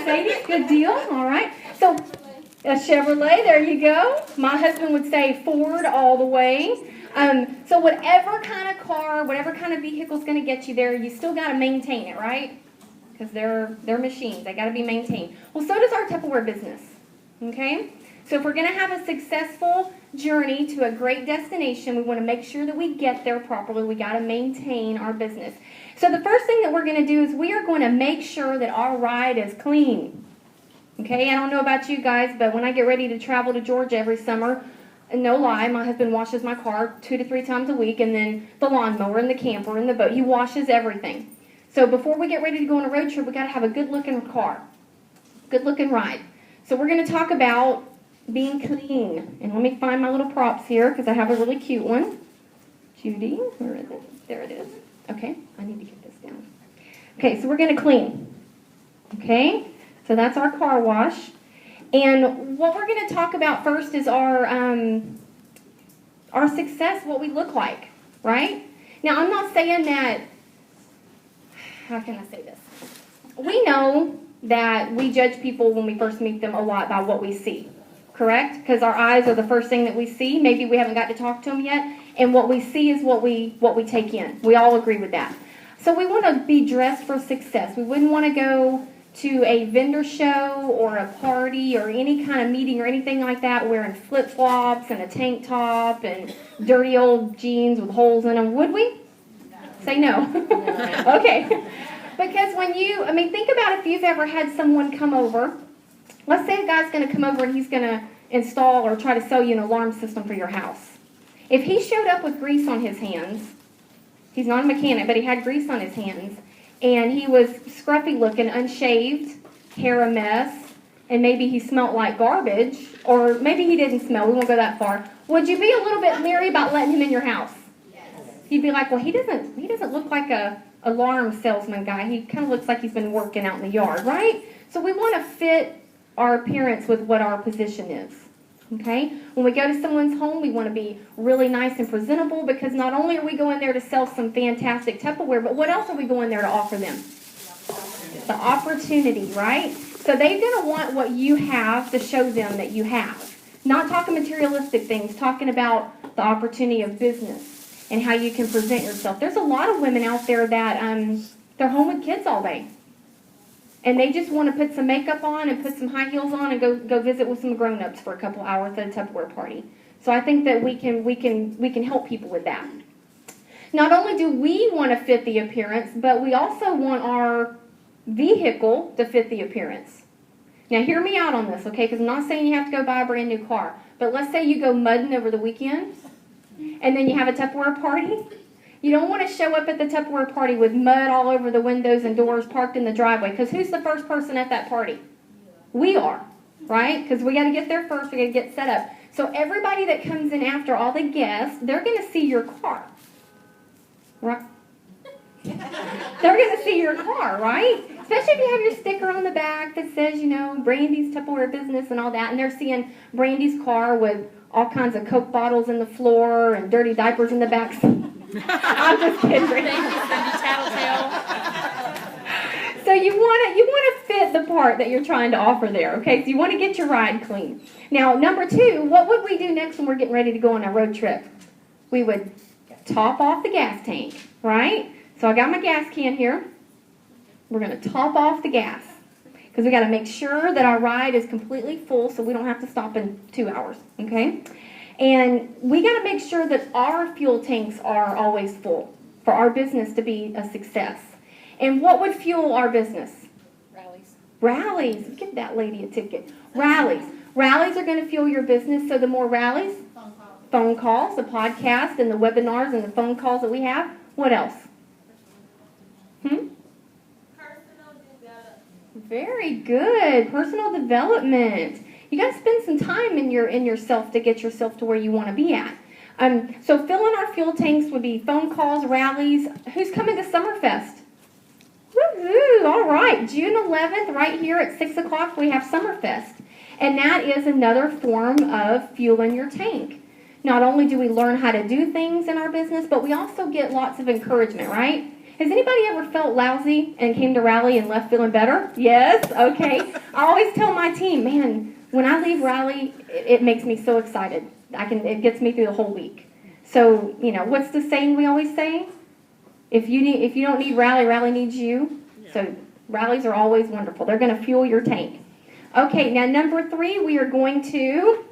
Mercedes, good deal. All right. So a Chevrolet, there you go. My husband would say Ford all the way. So whatever kind of car, whatever kind of vehicle is going to get you there, you still got to maintain it, right? Because they're machines. They got to be maintained. Well, so does our Tupperware business. Okay? So if we're going to have a successful journey to a great destination, we want to make sure that we get there properly. We got to maintain our business. So the first thing that we're going to do is we are going to make sure that our ride is clean. Okay? I don't know about you guys, but when I get ready to travel to Georgia every summer, no lie, my husband washes my car 2 to 3 times a week, and then the lawnmower and the camper and the boat. He washes everything. So before we get ready to go on a road trip, we got to have a good-looking car, good-looking ride. So we're going to talk about being clean. And let me find my little props here because I have a really cute one. Judy, where is it? There it is. Okay, I need to get this down. Okay, so we're going to clean. Okay, so that's our car wash. And what we're going to talk about first is our success, what we look like, right? Now, I'm not saying that, how can I say this? We know that we judge people when we first meet them a lot by what we see, correct? Because our eyes are the first thing that we see. Maybe we haven't got to talk to them yet, and what we see is what we take in. We all agree with that. So we want to be dressed for success. We wouldn't want to go to a vendor show or a party or any kind of meeting or anything like that wearing flip-flops and a tank top and dirty old jeans with holes in them, would we? Say no. Okay. Because think about if you've ever had someone come over. Let's say a guy's going to come over and he's going to install or try to sell you an alarm system for your house. If he showed up with grease on his hands, he's not a mechanic, but he had grease on his hands, and he was scruffy looking, unshaved, hair a mess, and maybe he smelled like garbage, or maybe he didn't smell, we won't go that far. Would you be a little bit leery about letting him in your house? Yes. You'd be like, well, he doesn't look like a alarm salesman guy. He kind of looks like he's been working out in the yard, right? So we want to fit our appearance with what our position is. Okay? When we go to someone's home, we want to be really nice and presentable because not only are we going there to sell some fantastic Tupperware, but what else are we going there to offer them? The opportunity, right? So they're going to want what you have to show them that you have. Not talking materialistic things, talking about the opportunity of business and how you can present yourself. There's a lot of women out there that they're home with kids all day. And they just want to put some makeup on and put some high heels on and go visit with some grown-ups for a couple hours at a Tupperware party. So I think that we can help people with that. Not only do we want to fit the appearance, but we also want our vehicle to fit the appearance. Now hear me out on this, okay? Because I'm not saying you have to go buy a brand new car. But let's say you go mudding over the weekend, and then you have a Tupperware party. You don't want to show up at the Tupperware party with mud all over the windows and doors parked in the driveway. Because who's the first person at that party? We are, right? Because we got to get there first. We got to get set up. So everybody that comes in after, all the guests, they're going to see your car. Right? They're going to see your car, right? Especially if you have your sticker on the back that says, Brandy's Tupperware business and all that. And they're seeing Brandy's car with all kinds of Coke bottles in the floor and dirty diapers in the back seat. I'm just kidding. Thank you, Cindy Tattletale. So you want to fit the part that you're trying to offer there, okay? So you want to get your ride clean. Now, number 2, what would we do next when we're getting ready to go on a road trip? We would top off the gas tank, right? So I got my gas can here. We're going to top off the gas because we got to make sure that our ride is completely full so we don't have to stop in 2 hours, okay? And we got to make sure that our fuel tanks are always full for our business to be a success. And what would fuel our business? Rallies. Give that lady a ticket. Rallies. Rallies are going to fuel your business. So the more rallies, phone calls, the podcast, and the webinars and the phone calls that we have. What else? Personal development. Very good. Personal development. You got to spend some time in yourself to get yourself to where you want to be at. So filling our fuel tanks would be phone calls, rallies. Who's coming to Summerfest? Woo-hoo! All right, June 11th, right here at 6 o'clock, we have Summerfest. And that is another form of fueling your tank. Not only do we learn how to do things in our business, but we also get lots of encouragement, right? Has anybody ever felt lousy and came to rally and left feeling better? Yes? Okay. I always tell my team, man, when I leave rally, it makes me so excited. It gets me through the whole week. So, what's the saying we always say? If you don't need rally, rally needs you. So rallies are always wonderful. They're going to fuel your tank. Okay, now number 3, we are going to...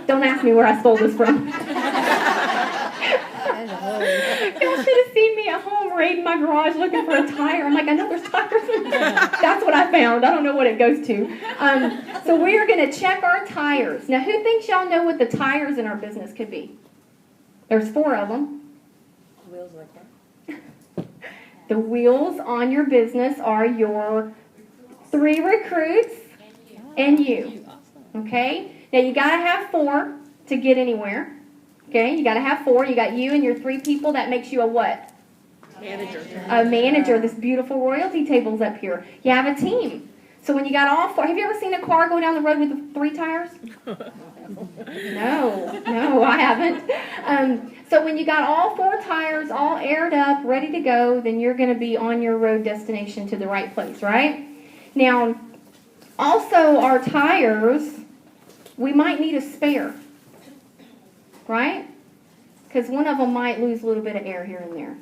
Don't ask me where I stole this from. Y'all should have seen me at home raiding my garage looking for a tire. I'm like, I know there's tires in there. That's what I found. I don't know what it goes to. So we are going to check our tires. Now, who thinks y'all know what the tires in our business could be? There's 4 of them. Wheels like that. The wheels on your business are your 3 recruits and you. Okay? Now, you got to have 4 to get anywhere. Okay? You got to have 4. You got you and your 3 people. That makes you a what? Manager. A manager. This beautiful royalty table's up here. You have a team. So when you got all 4, have you ever seen a car go down the road with 3 tires? No, I haven't. So when you got all 4 tires all aired up, ready to go, then you're going to be on your road destination to the right place, right? Now, also our tires, we might need a spare, right? Because one of them might lose a little bit of air here and there,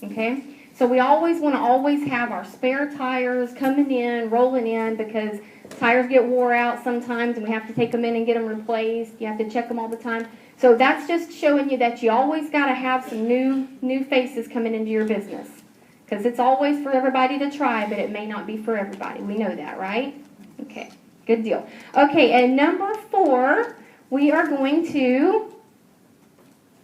okay? So we always want to have our spare tires coming in, rolling in, because tires get wore out sometimes and we have to take them in and get them replaced. You have to check them all the time. So that's just showing you that you always got to have some new faces coming into your business. Because it's always for everybody to try, but it may not be for everybody. We know that, right? Okay, good deal. Okay, and number 4, we are going to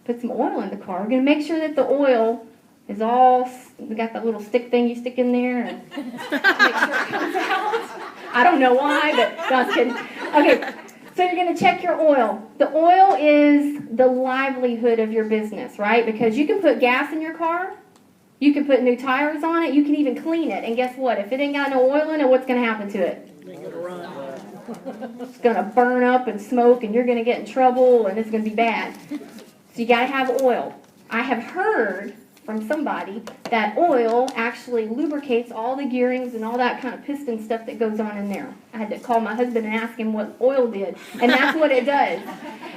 put some oil in the car. We're going to make sure that the oil is all, we got that little stick thing you stick in there and make sure it comes out. I don't know why, but no, I was kidding. Okay, so you're going to check your oil. The oil is the livelihood of your business, right? Because you can put gas in your car, you can put new tires on it, you can even clean it. And guess what? If it ain't got no oil in it, what's going to happen to it? It's gonna run. It's going to burn up and smoke, and you're going to get in trouble, and it's going to be bad. So you got to have oil. I have heard from somebody that oil actually lubricates all the gearings and all that kind of piston stuff that goes on in there. I had to call my husband and ask him what oil did, and that's what it does.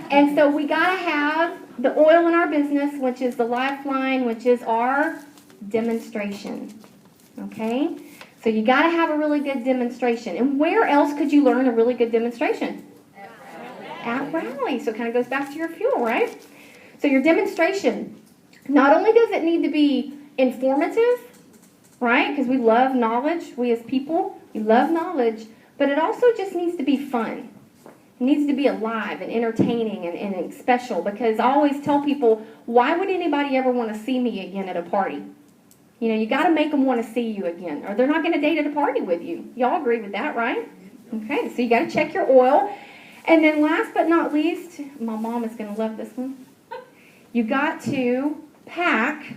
And so we got to have the oil in our business, which is the lifeline, which is our demonstration. Okay? So you got to have a really good demonstration. And where else could you learn a really good demonstration? At rally. So it kind of goes back to your fuel, right? So your demonstration, not only does it need to be informative, right? Because we love knowledge. We as people, we love knowledge. But it also just needs to be fun. It needs to be alive and entertaining and special. Because I always tell people, why would anybody ever want to see me again at a party? You got to make them want to see you again, or they're not going to date at a party with you. Y'all agree with that, right? Okay, so you got to check your oil. And then last but not least, my mom is going to love this one. You got to pack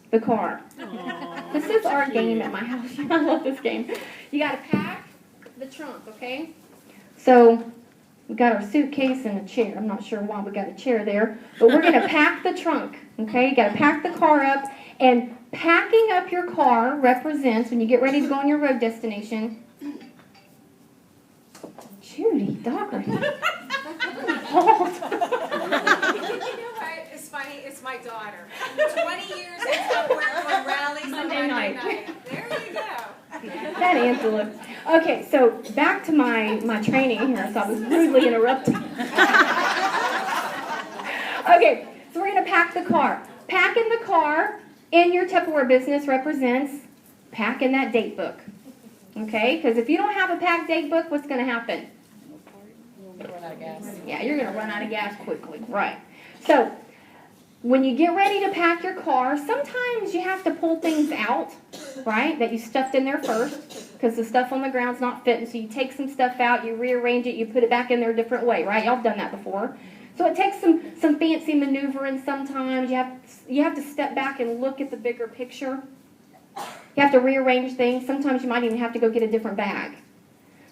the car. Aww, this is our game at my house. I love this game. You got to pack the trunk, okay? So we got our suitcase and a chair. I'm not sure why we got a chair there, but we're going to pack the trunk, okay? You got to pack the car up, and packing up your car represents, when you get ready to go on your road destination, Judy, Docker. Hold. It's funny, it's my daughter. 20 years in Tupperware on rallies on Monday night. There you go. That Angela. Okay, so back to my training here, so I was rudely interrupted. Okay, so we're going to pack the car. Packing the car in your Tupperware business represents packing that date book. Okay, because if you don't have a packed date book, what's going to happen? Run out of gas. Yeah, you're going to run out of gas quickly. Right. So when you get ready to pack your car, sometimes you have to pull things out, right, that you stuffed in there first, because the stuff on the ground's not fitting. So you take some stuff out, you rearrange it, you put it back in there a different way, right? Y'all have done that before. So it takes some fancy maneuvering sometimes. You have to step back and look at the bigger picture. You have to rearrange things. Sometimes you might even have to go get a different bag.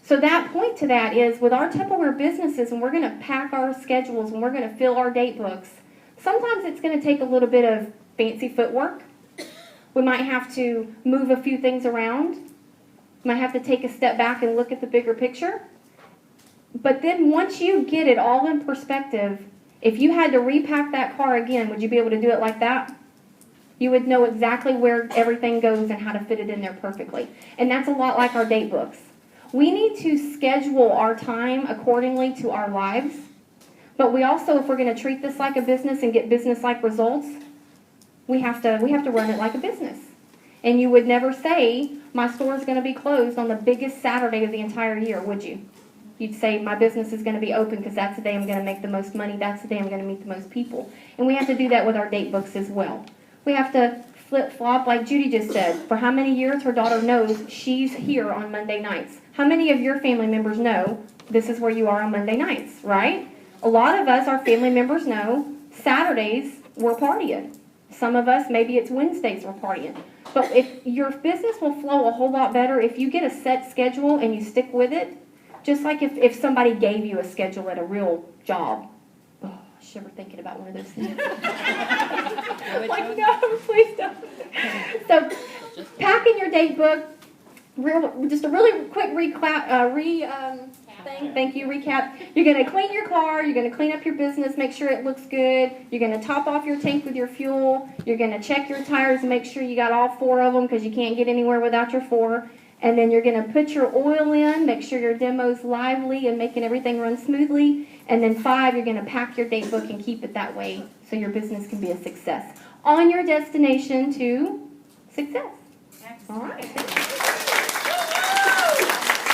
So that point to that is, with our Tupperware businesses, and we're going to pack our schedules and we're going to fill our date books, Sometimes it's going to take a little bit of fancy footwork. We might have to move a few things around. Might have to take a step back and look at the bigger picture. But then once you get it all in perspective, if you had to repack that car again, would you be able to do it like that? You would know exactly where everything goes and how to fit it in there perfectly. And that's a lot like our date books. We need to schedule our time accordingly to our lives. But we also, if we're going to treat this like a business and get business-like results, we have to run it like a business. And you would never say, my store is going to be closed on the biggest Saturday of the entire year, would you? You'd say, my business is going to be open because that's the day I'm going to make the most money. That's the day I'm going to meet the most people. And we have to do that with our date books as well. We have to flip-flop, like Judy just said. For how many years her daughter knows she's here on Monday nights? How many of your family members know this is where you are on Monday nights, right? A lot of us, our family members know Saturdays we're partying. Some of us, maybe it's Wednesdays we're partying. But if your business will flow a whole lot better if you get a set schedule and you stick with it, just like if somebody gave you a schedule at a real job. Oh, I shiver thinking about one of those things. Like, no, please don't. So, packing your date book, just a really quick recap. You're going to clean your car, you're going to clean up your business, make sure it looks good. You're going to top off your tank with your fuel. You're going to check your tires and make sure you got all 4 of them because you can't get anywhere without your 4. And then you're going to put your oil in, make sure your demo's lively and making everything run smoothly. And then 5, you're going to pack your date book and keep it that way so your business can be a success. On your destination to success. All right.